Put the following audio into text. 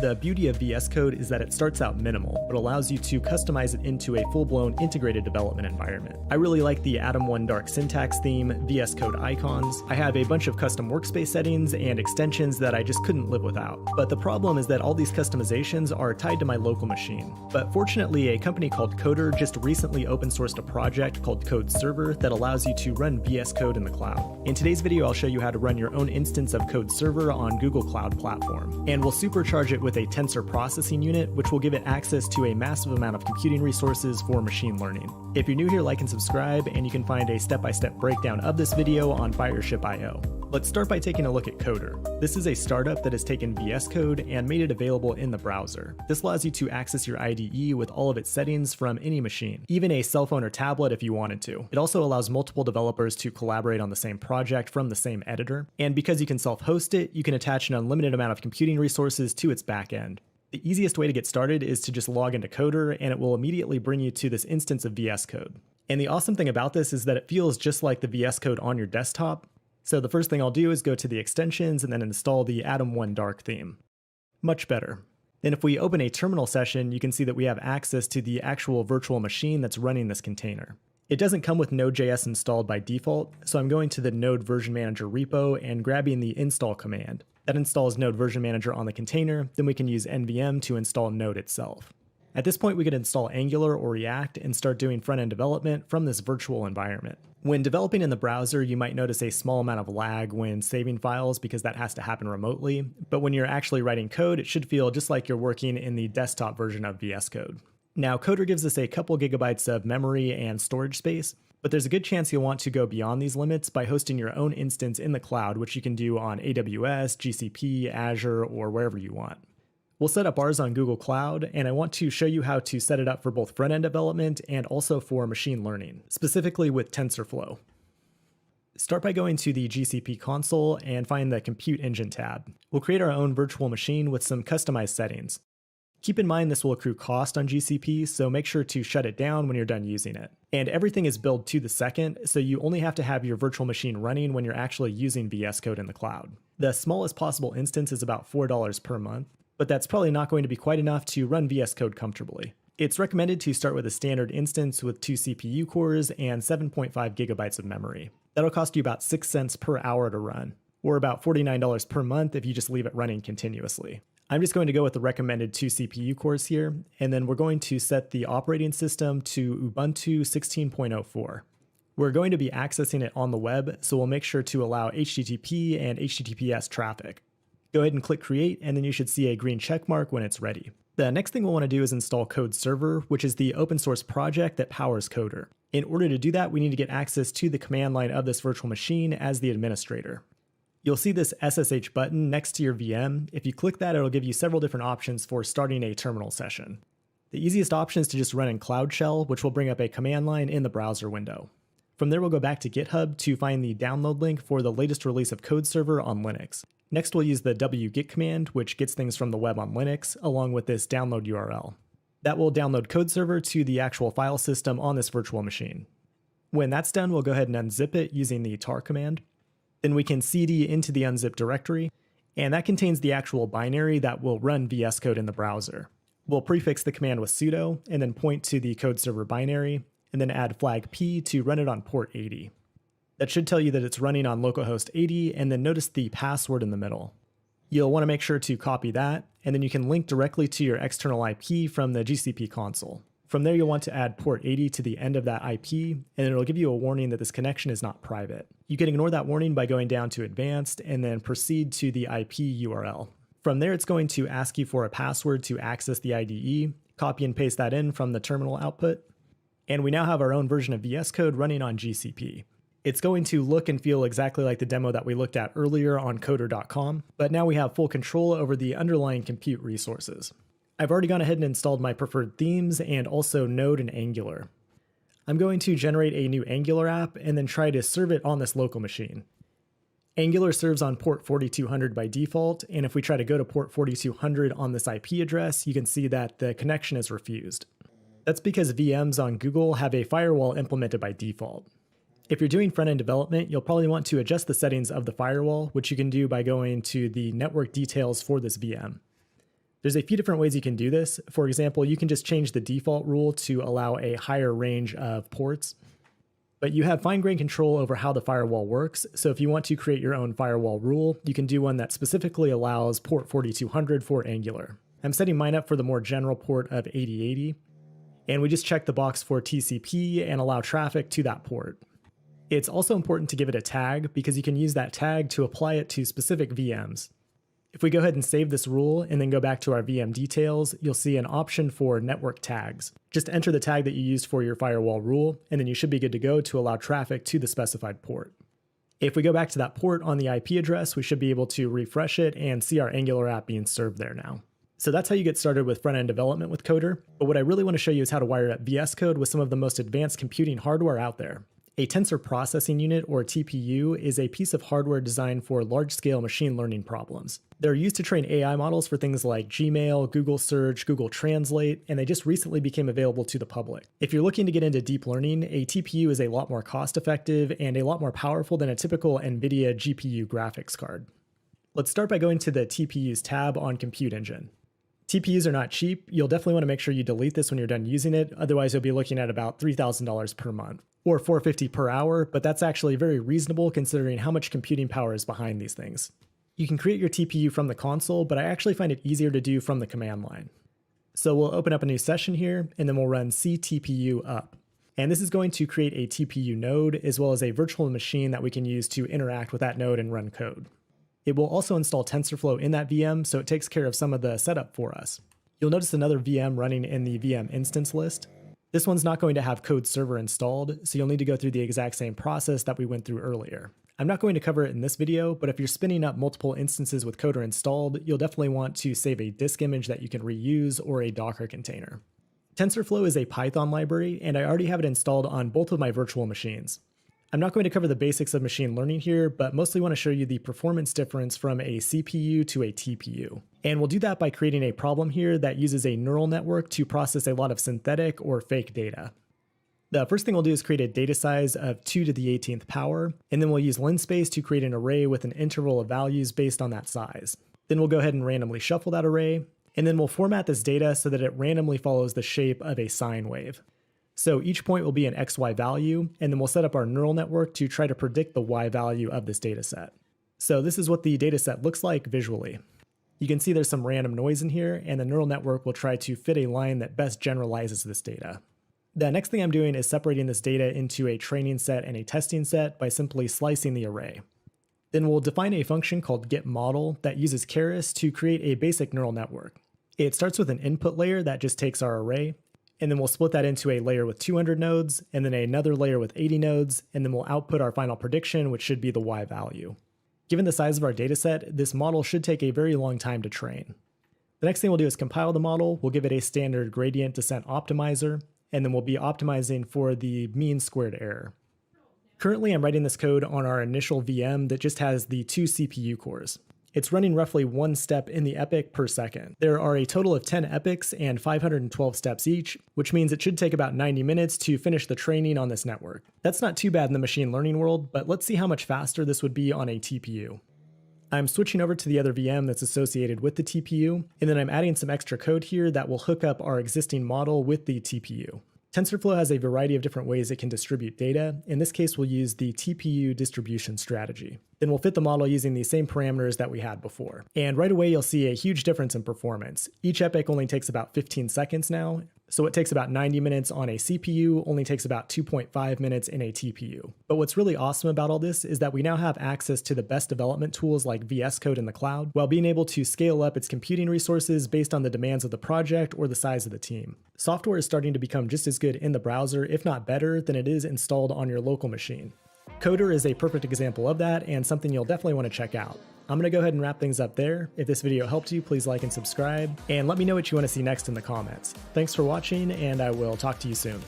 The beauty of VS Code is that it starts out minimal, but allows you to customize it into a full-blown integrated development environment. I really like the Atom 1 Dark syntax theme, VS Code icons. I have a bunch of custom workspace settings and extensions that I just couldn't live without. But the problem is that all these customizations are tied to my local machine. But fortunately, a company called Coder just recently open sourced a project called Code Server that allows you to run VS Code in the cloud. In today's video, I'll show you how to run your own instance of Code Server on Google Cloud Platform. And we'll supercharge it with a tensor processing unit, which will give it access to a massive amount of computing resources for machine learning. If you're new here, like and subscribe, and you can find a step-by-step breakdown of this video on Fireship.io. Let's start by taking a look at Coder. This is a startup that has taken VS Code and made it available in the browser. This allows you to access your IDE with all of its settings from any machine, even a cell phone or tablet if you wanted to. It also allows multiple developers to collaborate on the same project from the same editor, and because you can self-host it, you can attach an unlimited amount of computing resources to its backend. The easiest way to get started is to just log into Coder, and it will immediately bring you to this instance of VS Code. And the awesome thing about this is that it feels just like the VS Code on your desktop. So the first thing I'll do is go to the extensions and then install the Atom 1 Dark theme. Much better. Then if we open a terminal session, you can see that we have access to the actual virtual machine that's running this container. It doesn't come with Node.js installed by default, so I'm going to the Node Version Manager repo and grabbing the install command. That installs Node Version Manager on the container, then we can use NVM to install Node itself. At this point, we could install Angular or React and start doing front-end development from this virtual environment. When developing in the browser, you might notice a small amount of lag when saving files because that has to happen remotely, but when you're actually writing code, it should feel just like you're working in the desktop version of VS Code. Now, Coder gives us a couple gigabytes of memory and storage space, but there's a good chance you'll want to go beyond these limits by hosting your own instance in the cloud, which you can do on AWS, GCP, Azure, or wherever you want. We'll set up ours on Google Cloud, and I want to show you how to set it up for both front-end development and also for machine learning, specifically with TensorFlow. Start by going to the GCP console and find the Compute Engine tab. We'll create our own virtual machine with some customized settings. Keep in mind this will accrue cost on GCP, so make sure to shut it down when you're done using it. And everything is billed to the second, so you only have to have your virtual machine running when you're actually using VS Code in the cloud. The smallest possible instance is about $4 per month, but that's probably not going to be quite enough to run VS Code comfortably. It's recommended to start with a standard instance with 2 CPU cores and 7.5 gigabytes of memory. That'll cost you about 6 cents per hour to run, or about $49 per month if you just leave it running continuously. I'm just going to go with the recommended 2 CPU cores here, and then we're going to set the operating system to Ubuntu 16.04. We're going to be accessing it on the web, so we'll make sure to allow HTTP and HTTPS traffic. Go ahead and click Create, and then you should see a green check mark when it's ready. The next thing we'll want to do is install Code Server, which is the open source project that powers Coder. In order to do that, we need to get access to the command line of this virtual machine as the administrator. You'll see this SSH button next to your VM. If you click that, it'll give you several different options for starting a terminal session. The easiest option is to just run in Cloud Shell, which will bring up a command line in the browser window. From there, we'll go back to GitHub to find the download link for the latest release of Code Server on Linux. Next, we'll use the wget command, which gets things from the web on Linux, along with this download URL. That will download Code Server to the actual file system on this virtual machine. When that's done, we'll go ahead and unzip it using the tar command. Then we can cd into the unzipped directory, and that contains the actual binary that will run VS Code in the browser. We'll prefix the command with sudo, and then point to the Code Server binary, and then add flag p to run it on port 80. That should tell you that it's running on localhost 80, and then notice the password in the middle. You'll want to make sure to copy that, and then you can link directly to your external IP from the GCP console. From there, you'll want to add port 80 to the end of that IP, and it'll give you a warning that this connection is not private. You can ignore that warning by going down to Advanced, and then proceed to the IP URL. From there, it's going to ask you for a password to access the IDE. Copy and paste that in from the terminal output. And we now have our own version of VS Code running on GCP. It's going to look and feel exactly like the demo that we looked at earlier on coder.com, but now we have full control over the underlying compute resources. I've already gone ahead and installed my preferred themes and also Node and Angular. I'm going to generate a new Angular app and then try to serve it on this local machine. Angular serves on port 4200 by default, and if we try to go to port 4200 on this IP address, you can see that the connection is refused. That's because VMs on Google have a firewall implemented by default. If you're doing front-end development, you'll probably want to adjust the settings of the firewall, which you can do by going to the network details for this VM. There's a few different ways you can do this. For example, you can just change the default rule to allow a higher range of ports. But you have fine-grained control over how the firewall works, so if you want to create your own firewall rule, you can do one that specifically allows port 4200 for Angular. I'm setting mine up for the more general port of 8080, and we just check the box for TCP and allow traffic to that port. It's also important to give it a tag because you can use that tag to apply it to specific VMs. If we go ahead and save this rule and then go back to our VM details, you'll see an option for network tags. Just enter the tag that you used for your firewall rule, and then you should be good to go to allow traffic to the specified port. If we go back to that port on the IP address, we should be able to refresh it and see our Angular app being served there now. So that's how you get started with front-end development with Coder, but what I really want to show you is how to wire up VS Code with some of the most advanced computing hardware out there. A tensor processing unit, or TPU, is a piece of hardware designed for large-scale machine learning problems. They're used to train AI models for things like Gmail, Google Search, Google Translate, and they just recently became available to the public. If you're looking to get into deep learning, a TPU is a lot more cost-effective and a lot more powerful than a typical NVIDIA GPU graphics card. Let's start by going to the TPUs tab on Compute Engine. TPUs are not cheap. You'll definitely want to make sure you delete this when you're done using it, otherwise you'll be looking at about $3,000 per month, or $450 per hour, but that's actually very reasonable considering how much computing power is behind these things. You can create your TPU from the console, but I actually find it easier to do from the command line. So we'll open up a new session here, and then we'll run ctpu up. And this is going to create a TPU node, as well as a virtual machine that we can use to interact with that node and run code. It will also install TensorFlow in that VM, so it takes care of some of the setup for us. You'll notice another VM running in the VM instance list. This one's not going to have code server installed, so you'll need to go through the exact same process that we went through earlier. I'm not going to cover it in this video, but if you're spinning up multiple instances with Coder installed, you'll definitely want to save a disk image that you can reuse or a Docker container. TensorFlow is a Python library, and I already have it installed on both of my virtual machines. I'm not going to cover the basics of machine learning here, but mostly want to show you the performance difference from a CPU to a TPU. And we'll do that by creating a problem here that uses a neural network to process a lot of synthetic or fake data. The first thing we'll do is create a data size of 2 to the 18th power, and then we'll use linspace to create an array with an interval of values based on that size. Then we'll go ahead and randomly shuffle that array, and then we'll format this data so that it randomly follows the shape of a sine wave. So each point will be an XY value, and then we'll set up our neural network to try to predict the Y value of this data set. So this is what the data set looks like visually. You can see there's some random noise in here, and the neural network will try to fit a line that best generalizes this data. The next thing I'm doing is separating this data into a training set and a testing set by simply slicing the array. Then we'll define a function called getModel that uses Keras to create a basic neural network. It starts with an input layer that just takes our array, and then we'll split that into a layer with 200 nodes, and then another layer with 80 nodes, and then we'll output our final prediction, which should be the Y value. Given the size of our dataset, this model should take a very long time to train. The next thing we'll do is compile the model. We'll give it a standard gradient descent optimizer, and then we'll be optimizing for the mean squared error. Currently, I'm writing this code on our initial VM that just has the 2 CPU cores. It's running roughly 1 step in the epoch per second. There are a total of 10 epochs and 512 steps each, which means it should take about 90 minutes to finish the training on this network. That's not too bad in the machine learning world, but let's see how much faster this would be on a TPU. I'm switching over to the other VM that's associated with the TPU, and then I'm adding some extra code here that will hook up our existing model with the TPU. TensorFlow has a variety of different ways it can distribute data. In this case, we'll use the TPU distribution strategy. Then we'll fit the model using the same parameters that we had before. And right away, you'll see a huge difference in performance. Each epoch only takes about 15 seconds now, so it takes about 90 minutes on a CPU, only takes about 2.5 minutes in a TPU. But what's really awesome about all this is that we now have access to the best development tools like VS Code in the cloud, while being able to scale up its computing resources based on the demands of the project or the size of the team. Software is starting to become just as good in the browser, if not better, than it is installed on your local machine. Coder is a perfect example of that and something you'll definitely want to check out. I'm going to go ahead and wrap things up there. If this video helped you, please like and subscribe, and let me know what you want to see next in the comments. Thanks for watching, and I will talk to you soon.